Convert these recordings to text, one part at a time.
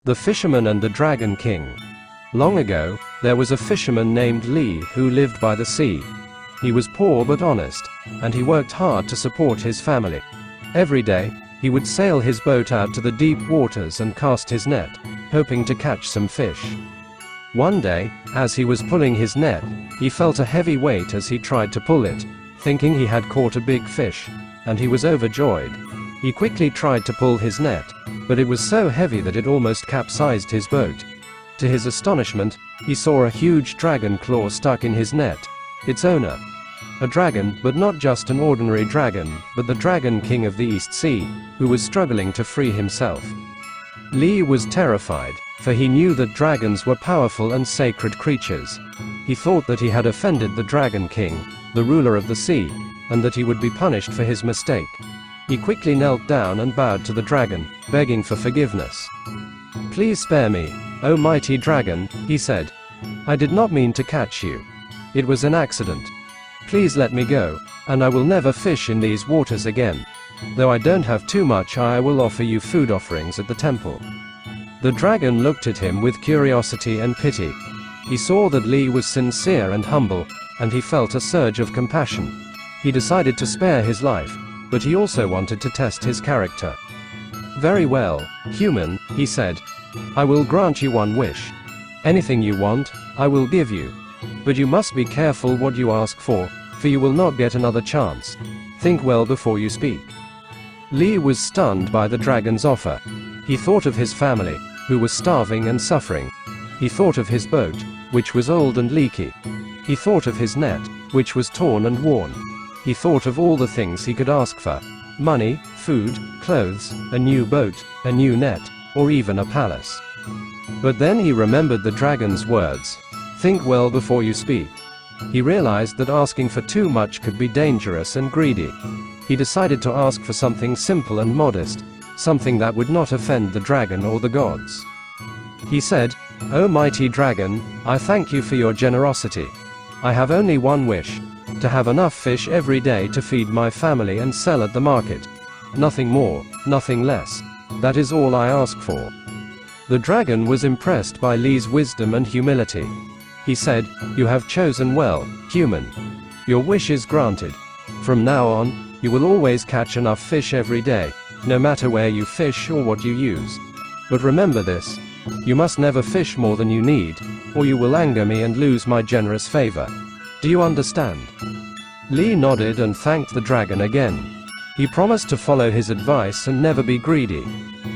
The Fisherman and the Dragon King. Long ago, there was a fisherman named Lee who lived by the sea. He was poor but honest, and he worked hard to support his family. Every day, he would sail his boat out to the deep waters and cast his net, hoping to catch some fish. One day, as he was pulling his net, he felt a heavy weight as he tried to pull it, thinking he had caught a big fish, and he was overjoyed. He quickly tried to pull his net, but it was so heavy that it almost capsized his boat. To his astonishment, he saw a huge dragon claw stuck in his net. Its owner. A dragon, but not just an ordinary dragon, but the Dragon King of the East Sea, who was struggling to free himself. Lee was terrified, for he knew that dragons were powerful and sacred creatures. He thought that he had offended the Dragon King, the ruler of the sea, and that he would be punished for his mistake. He quickly knelt down and bowed to the dragon, begging for forgiveness. "Please spare me, O mighty dragon," he said. "I did not mean to catch you. It was an accident. Please let me go, and I will never fish in these waters again. Though I don't have too much, I will offer you food offerings at the temple." The dragon looked at him with curiosity and pity. He saw that Lee was sincere and humble, and he felt a surge of compassion. He decided to spare his life, but he also wanted to test his character. "Very well, human," he said. "I will grant you one wish. Anything you want, I will give you. But you must be careful what you ask for you will not get another chance. Think well before you speak." Lee was stunned by the dragon's offer. He thought of his family, who was starving and suffering. He thought of his boat, which was old and leaky. He thought of his net, which was torn and worn. He thought of all the things he could ask for: money, food, clothes, a new boat, a new net, or even a palace. But then he remembered the dragon's words, "Think well before you speak." He realized that asking for too much could be dangerous and greedy. He decided to ask for something simple and modest, something that would not offend the dragon or the gods. He said, "O mighty dragon, I thank you for your generosity. I have only one wish: to have enough fish every day to feed my family and sell at the market. Nothing more, nothing less. That is all I ask for." The dragon was impressed by Lee's wisdom and humility. He said, "You have chosen well, human. Your wish is granted. From now on, you will always catch enough fish every day, no matter where you fish or what you use. But remember this: you must never fish more than you need, or you will anger me and lose my generous favor. Do you understand?" Lee nodded and thanked the dragon again. He promised to follow his advice and never be greedy.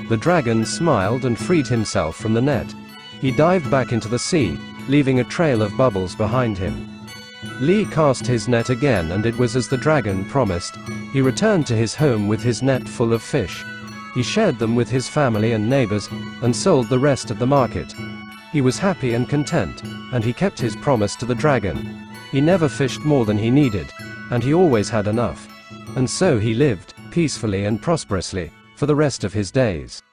The dragon smiled and freed himself from the net. He dived back into the sea, leaving a trail of bubbles behind him. Lee cast his net again, and it was as the dragon promised. He returned to his home with his net full of fish. He shared them with his family and neighbors, and sold the rest at the market. He was happy and content, and he kept his promise to the dragon. He never fished more than he needed, and he always had enough. And so he lived, peacefully and prosperously, for the rest of his days.